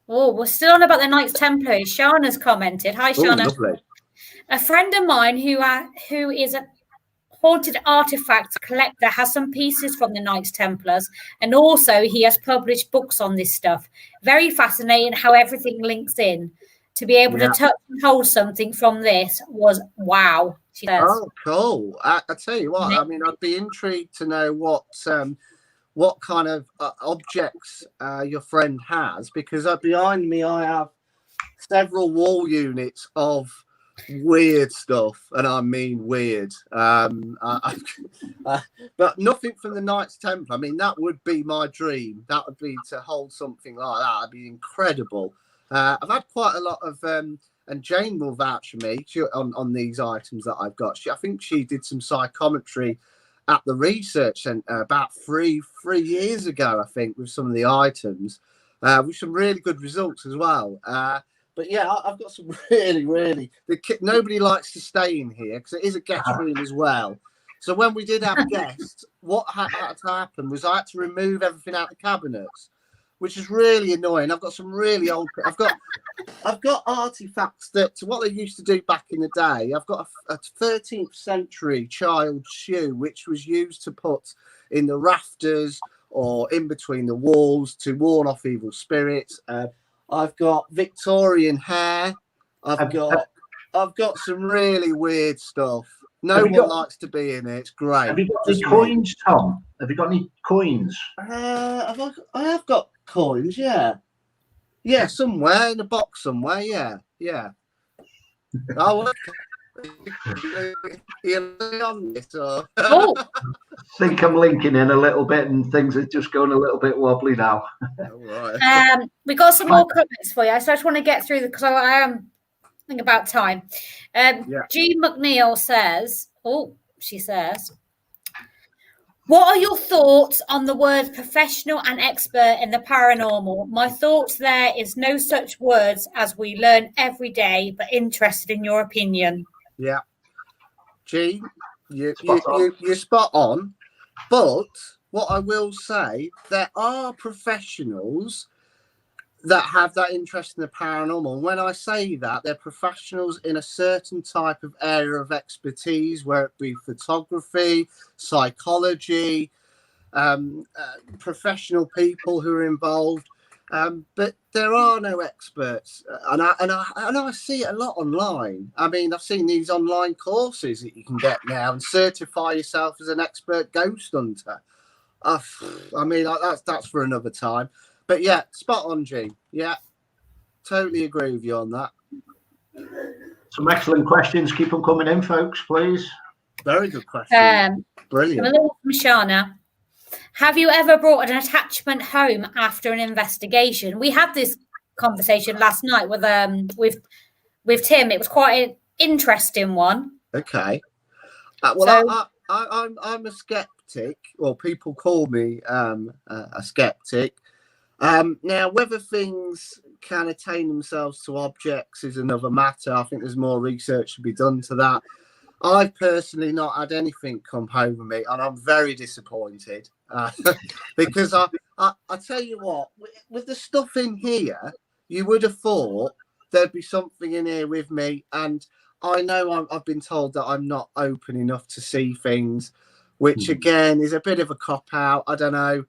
Oh, we're still on about the Knights Templar. Shauna's commented. Hi, Oh, Shauna. lovely. A friend of mine who is a haunted artifacts collector has some pieces from the Knights Templars, and also he has published books on this stuff. Very fascinating how everything links in. To be able to touch and hold something from this was wow, she says. Oh, cool. I tell you what, I mean, I'd be intrigued to know what kind of objects your friend has, because behind me I have several wall units of weird stuff, and I mean weird. But nothing from the Knights Templar. I mean, that would be my dream. That would be to hold something like that. That'd be incredible. I've had quite a lot of, and Jane will vouch for me on these items that I've got. I think she did some psychometry at the research centre about three years ago, I think, with some of the items, with some really good results as well. But yeah, I've got some really. Nobody likes to stay in here because it is a guest room as well. So when we did have guests, what had to happen was I had to remove everything out of the cabinets, which is really annoying. I've got some really old. I've got artifacts that what they used to do back in the day. I've got a 13th century child shoe, which was used to put in the rafters or in between the walls to warn off evil spirits. I've got Victorian hair. I've got some really weird stuff. No one likes to be in it. It's great. Have you got any coins, Tom? Have you got any coins? I have got coins, yeah. Yeah, somewhere in a box somewhere, yeah. Oh, on this, or... Oh, I think I'm linking in a little bit, and things are just going a little bit wobbly now. Right. We got some more comments for you, so I just want to get through because I am thinking about time. Jean McNeil says, she says, what are your thoughts on the words professional and expert in the paranormal? My thoughts there is no such words as we learn every day, but interested in your opinion. Yeah. Jean, you're spot on. But what I will say, there are professionals that have that interest in the paranormal. And when I say that, they're professionals in a certain type of area of expertise, where it be photography, psychology, professional people who are involved. But there are no experts, and I see it a lot online. I mean, I've seen these online courses that you can get now and certify yourself as an expert ghost hunter. I mean, that's for another time. But yeah, spot on, G. Yeah, totally agree with you on that. Some excellent questions. Keep them coming in, folks, please. Very good question. Brilliant. A little from Shana. Have you ever brought an attachment home after an investigation? We had this conversation last night with Tim. It was quite an interesting one. Okay. Well, I'm a skeptic. Well, people call me a skeptic. Now, whether things can attain themselves to objects is another matter. I think there's more research to be done to that. I've personally not had anything come over me, and I'm very disappointed because I tell you what, with the stuff in here, you would have thought there'd be something in here with me, and I know I've been told that I'm not open enough to see things, which again is a bit of a cop-out. I don't know.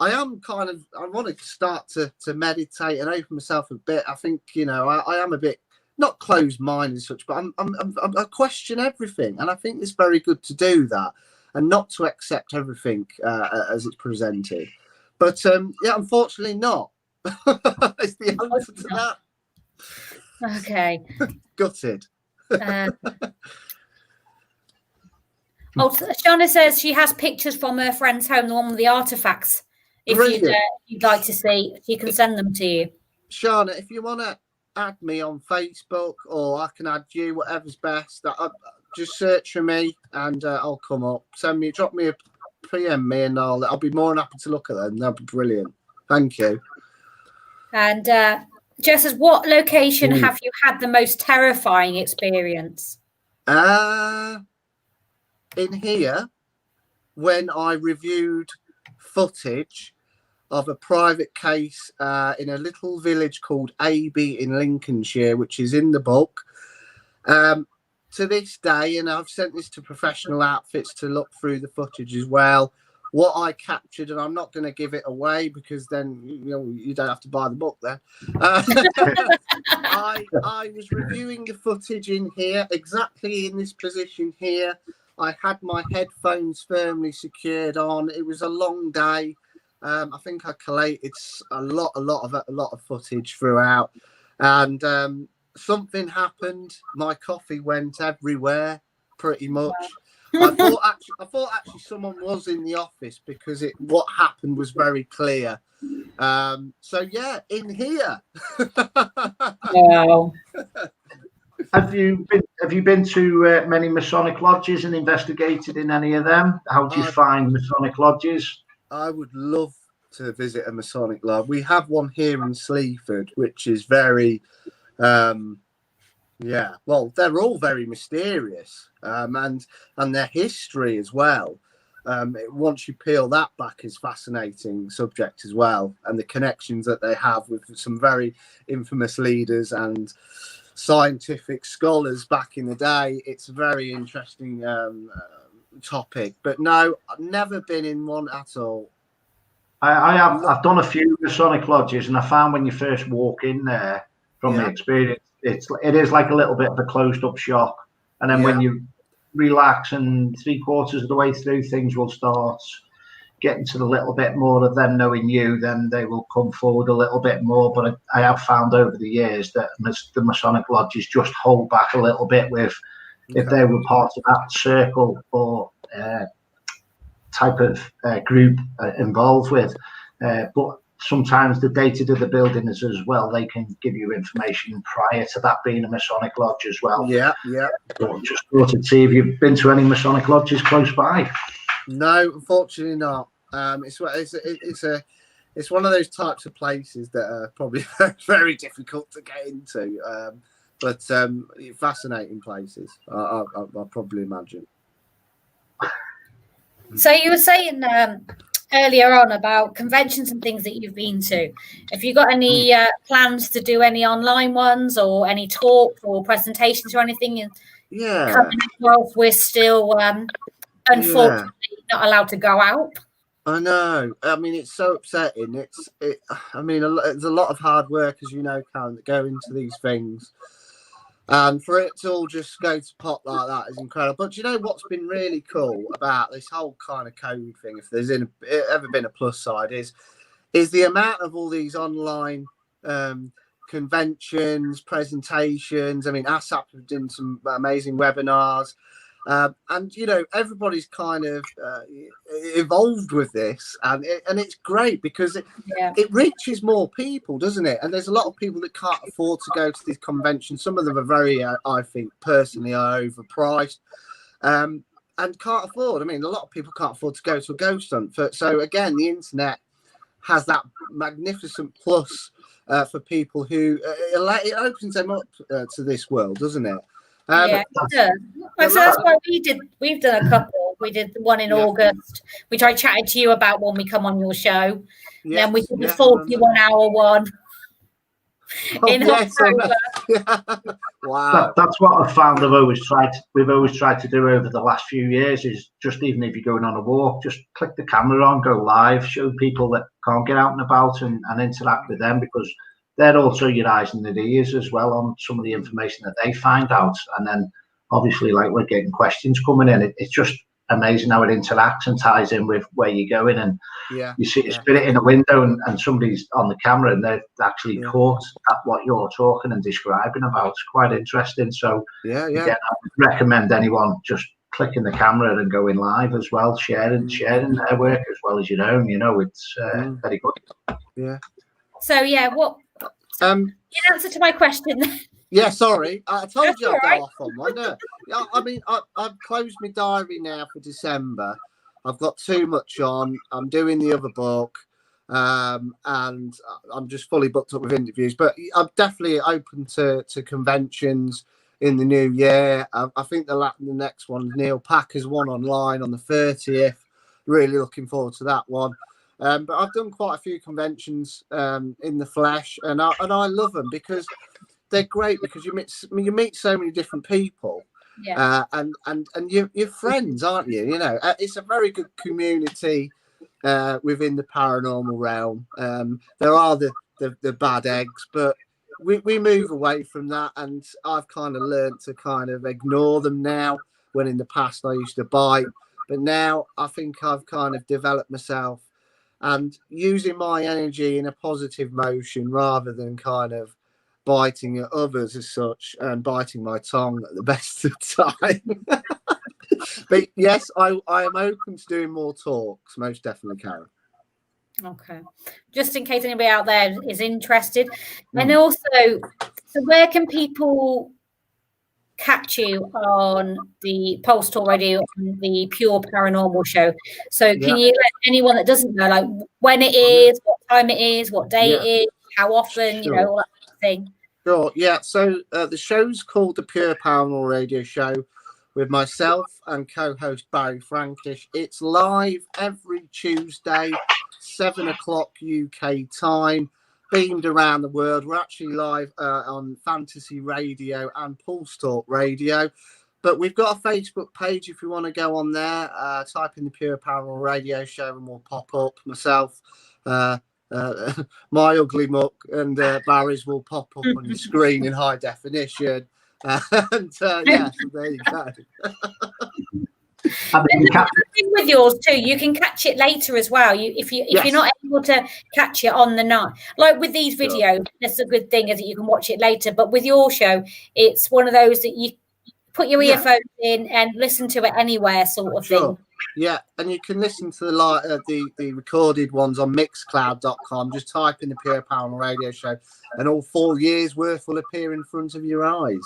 I want to start to meditate and open myself a bit. I think, I am a bit not closed-minded as such, but I question everything, and I think it's very good to do that and not to accept everything as it's presented. But unfortunately not. It's the answer to that. Okay. Gutted. Shauna says she has pictures from her friend's home, the one with the artifacts. If you'd like to see, she can send them to you. Shauna, if you want to add me on Facebook, or I can add you, whatever's best. Just search for me and I'll come up. Drop me a PM me, and I'll be more than happy to look at them. That'd be brilliant. Thank you. And Jess says, what location have you had the most terrifying experience? In here, when I reviewed footage of a private case in a little village called Aby in Lincolnshire, which is in the book. To this day, and I've sent this to professional outfits to look through the footage as well, what I captured, and I'm not going to give it away because then you don't have to buy the book then. I was reviewing the footage in here, exactly in this position here. I had my headphones firmly secured on. It was a long day. I think I collated a lot of footage throughout, and something happened. My coffee went everywhere, pretty much. I thought actually someone was in the office because what happened was very clear. So yeah, in here. Wow. Have you been to many Masonic lodges and investigated in any of them? How do you find Masonic lodges? I would love to visit a Masonic lodge. We have one here in Sleaford, which is very well, they're all very mysterious, and their history as well. Once you peel that back, is fascinating subject as well, and the connections that they have with some very infamous leaders and scientific scholars back in the day. It's a very interesting topic. But no, I've never been in one at all. I've done a few Masonic lodges, and I found when you first walk in there, from the experience, it is like a little bit of a closed up shop, and then when you relax and 3/4 of the way through, things will start getting to the little bit more of them knowing you, then they will come forward a little bit more. But I have found over the years that the Masonic lodges just hold back a little bit with if they were part of that circle or type of group involved with. But sometimes the data to the building is as well. They can give you information prior to that being a Masonic lodge as well. Yeah. So just thought to see if you've been to any Masonic lodges close by. No, unfortunately not. It's one of those types of places that are probably very, very difficult to get into. But fascinating places, I probably imagine. So you were saying earlier on about conventions and things that you've been to. Have you got any plans to do any online ones or any talks or presentations or anything? Coming up, we're still unfortunately not allowed to go out. I know. I mean, it's so upsetting. There's a lot of hard work, as you know, Karen, that go into these things. And for it to all just go to pot like that is incredible. But you know what's been really cool about this whole kind of COVID thing, if there's ever been a plus side, is the amount of all these online conventions, presentations. I mean, ASAP have done some amazing webinars. And you know, everybody's kind of evolved with this, and it's great because it reaches more people, doesn't it? And there's a lot of people that can't afford to go to these conventions. Some of them are very, I think, personally, are overpriced, and can't afford. I mean, a lot of people can't afford to go to a ghost hunt. So again, the internet has that magnificent plus for people who it opens them up to this world, doesn't it? So that's why we've done a couple. We did the one in August, which I chatted to you about when we come on your show. Then we did the 41-hour one in October. Wow, that's what I've found. We've always tried to do over the last few years is just, even if you're going on a walk, just click the camera on, go live, show people that can't get out and about, and interact with them, because they're also your eyes and their ears as well on some of the information that they find out. And then obviously, like, we're getting questions coming in. It's just amazing how it interacts and ties in with where you're going. And you see a spirit in a window and somebody's on the camera and they're actually caught at what you're talking and describing about. It's quite interesting. So again, I would recommend anyone just clicking the camera and going live as well, sharing their work as well as your own. You know, it's very good. Yeah. So what? In answer to my question. Yeah, sorry. I told you I'd go off on one. No. I mean, I've closed my diary now for December. I've got too much on. I'm doing the other book, and I'm just fully booked up with interviews. But I'm definitely open to conventions in the new year. I think the next one, Neil Packer's one online on the 30th. really looking forward to that one. But I've done quite a few conventions in the flesh, and I love them because they're great, because you meet so many different people. Yeah. And you're friends, aren't you? You know, it's a very good community within the paranormal realm. There are the bad eggs, but we move away from that, and I've kind of learned to kind of ignore them now, when in the past I used to bite. But now I think I've kind of developed myself and using my energy in a positive motion rather than kind of biting at others as such, and biting my tongue at the best of time. But yes, I am open to doing more talks, most definitely, Karen. Okay, just in case anybody out there is interested. And also, so where can people catch you on the Pulse Talk Radio and the Pure Paranormal Show? So can you let anyone that doesn't know, like, when it is, what time it is, what day it is, how often, you know, all that sort of thing? Sure, yeah. So the show's called the Pure Paranormal Radio Show with myself and co-host Barry Frankish. It's live every Tuesday, 7 o'clock UK time, beamed around the world. We're actually live on Fantasy Radio and Pulse Talk Radio. But we've got a Facebook page if you want to go on there. Type in the Pure Paranormal Radio Show and we'll pop up. Myself, my ugly muck, and Barry's will pop up on your screen in high definition. And yeah, so there you go. With yours too, you can catch it later as well. If you're not able to catch it on the night, like with these videos, that's a good thing, is that you can watch it later. But with your show, it's one of those that you put your earphones in and listen to it anywhere, sort of thing. Yeah, and you can listen to the recorded ones on Mixcloud.com. Just type in the Pure Paranormal Radio Show, and all 4 years worth will appear in front of your eyes.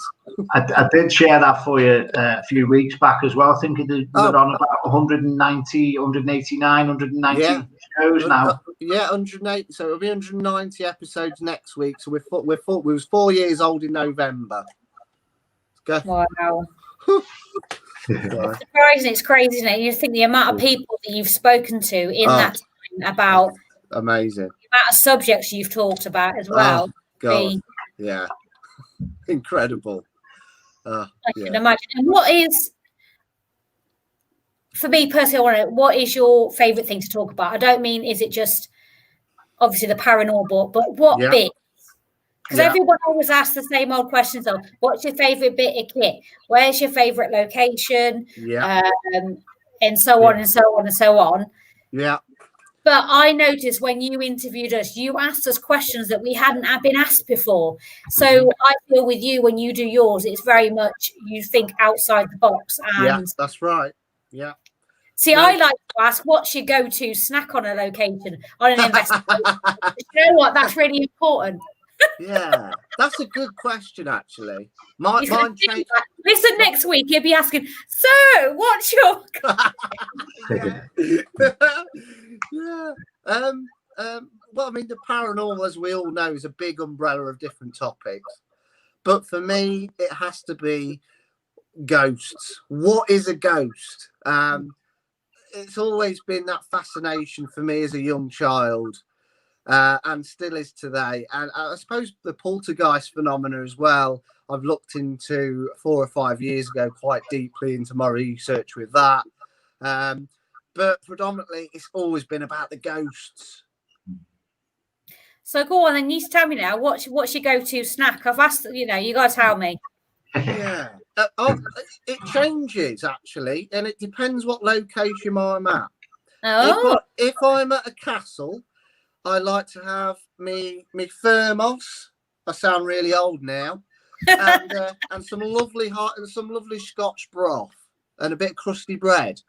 I did share that for you a few weeks back as well. I think we're on about 190, 189, 190 shows now. Yeah, 180. So it'll be 190 episodes next week. So we was 4 years old in November. Go. Wow. It's surprising. It's crazy, isn't it? You think the amount of people that you've spoken to in that time about amazing the amount of subjects you've talked about as well. God. Yeah, incredible. I can imagine. And what is, for me personally, I want to know, what is your favourite thing to talk about? I don't mean, is it just obviously the paranormal, but what bit? Because everyone always asks the same old questions of, what's your favourite bit of kit? Where's your favourite location? And so on and so on and so on. Yeah. But I noticed when you interviewed us, you asked us questions that we hadn't been asked before. So I feel with you, when you do yours, it's very much you think outside the box. And that's right. Yeah. See, I like to ask, what's your go-to snack on a location, on an investigation? You know what? That's really important. Yeah, that's a good question, actually. Listen, next week he'll be asking, so what's your well, I mean, the paranormal, as we all know, is a big umbrella of different topics, but for me it has to be ghosts. What is a ghost? It's always been that fascination for me as a young child. And still is today. And I suppose the poltergeist phenomena as well, I've looked into 4 or 5 years ago quite deeply into my research with that. But predominantly, it's always been about the ghosts. So go on, then you tell me now, what's your go-to snack? I've asked, you got to tell me. Yeah. It changes, actually, and it depends what location I'm at. Oh. If I'm at a castle, I like to have me thermos. I sound really old now, and some lovely hot and some lovely Scotch broth and a bit of crusty bread.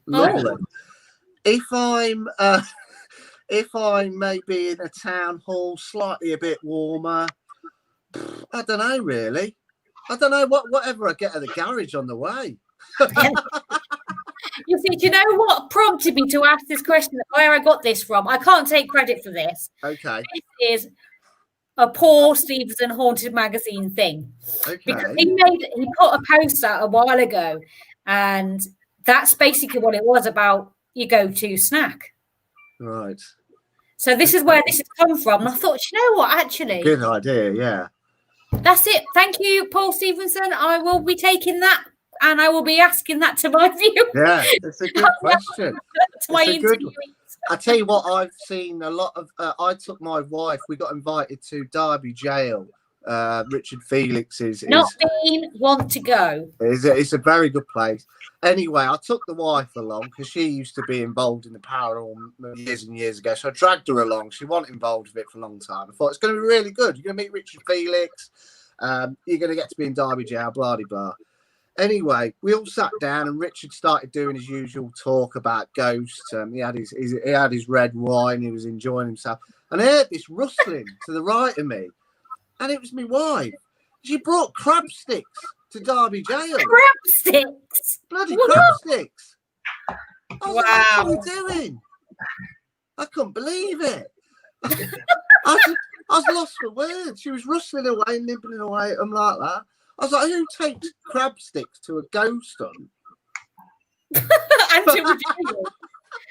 Lovely. Oh. If I'm maybe in a town hall, slightly a bit warmer, I don't know really. I don't know whatever I get at the garage on the way. You see, do you know what prompted me to ask this question? Where I got this from? I can't take credit for this. Okay. This is a Paul Stevenson Haunted Magazine thing. Okay. Because he put a post out a while ago, and that's basically what it was about. your go-to snack. Right. So this is where this has come from. And I thought, you know what, actually. Good idea, yeah. That's it. Thank you, Paul Stevenson. I will be taking that and I will be asking that to my viewers. Yeah, it's a good question. To my interviewees. I tell you what, I've seen a lot of. I took my wife. We got invited to Derby Jail. Richard Felix's. Not been, want to go. It's a very good place. Anyway, I took the wife along because she used to be involved in the paranormal years and years ago. So I dragged her along. She wasn't involved with it for a long time. I thought it's going to be really good. You're going to meet Richard Felix. You're going to get to be in Derby Jail, blah, blah, blah. Anyway, we all sat down and Richard started doing his usual talk about ghosts. He had his red wine. He was enjoying himself. And I heard this rustling to the right of me. And it was my wife. She brought crab sticks to Derby Jail. Crab sticks? Bloody crab sticks. I was wow. like, what are you doing? I couldn't believe it. I was lost for words. She was rustling away, nibbling away at them like that. I was like, who takes crab sticks to a ghost hunt? And to a jail.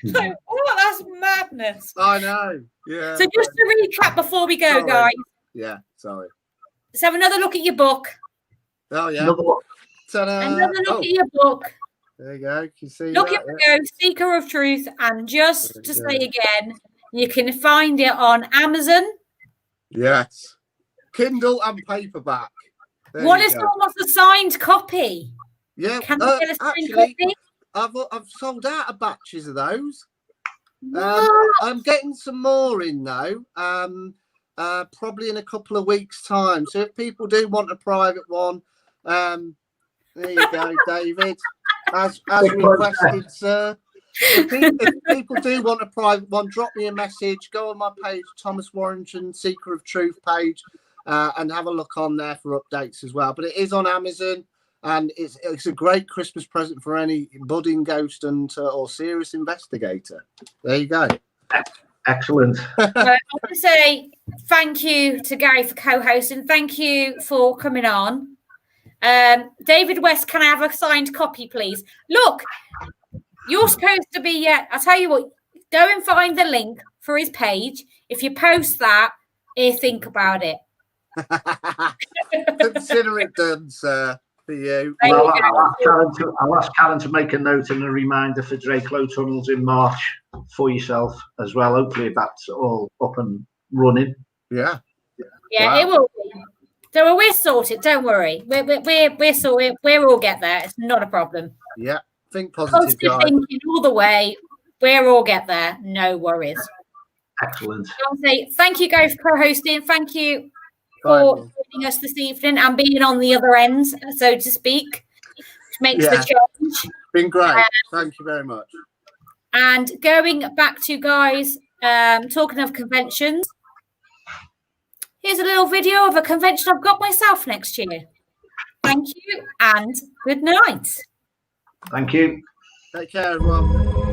Like, oh, that's madness. I know. Yeah. So just to recap before we go, guys. Yeah, sorry. Let's have another look at your book. Oh, yeah. Another look at your book. There you go. Can you see look at the Ghost, Seeker of Truth. And just to say again, you can find it on Amazon. Yes. Kindle and paperback. What is almost a signed copy? Yeah. Can I get a signed copy? I've sold out of batches of those. I'm getting some more in though. Probably in a couple of weeks' time. So if people do want a private one, there you go, David. As requested, sir. If people do want a private one, drop me a message. Go on my page, Thomas Warrington, Seeker of Truth page, and have a look on there for updates as well. But it is on Amazon, and it's a great Christmas present for any budding ghost hunter or serious investigator. There you go. Excellent. I want to say thank you to Gary for co-hosting. Thank you for coming on. David West, can I have a signed copy, please? Look, you're supposed to be, I'll tell you what, go and find the link for his page. If you post that, think about it. Consider it done, sir, for you. Well, I'll ask Karen to make a note and a reminder for Drakelow Tunnels in March for yourself as well. Hopefully that's all up and running. Yeah. Yeah, wow. It will be. So we're sorted. Don't worry. We're sorted. We'll all get there. It's not a problem. Yeah. Think positive thinking all the way. We'll all get there. No worries. Excellent. I'll say thank you guys for co-hosting. Thank you for joining us this evening and being on the other end, so to speak, which makes the change. Been great. Thank you very much. And going back to guys, talking of conventions, here's a little video of a convention I've got myself next year. Thank you and good night. Thank you. Take care, everyone.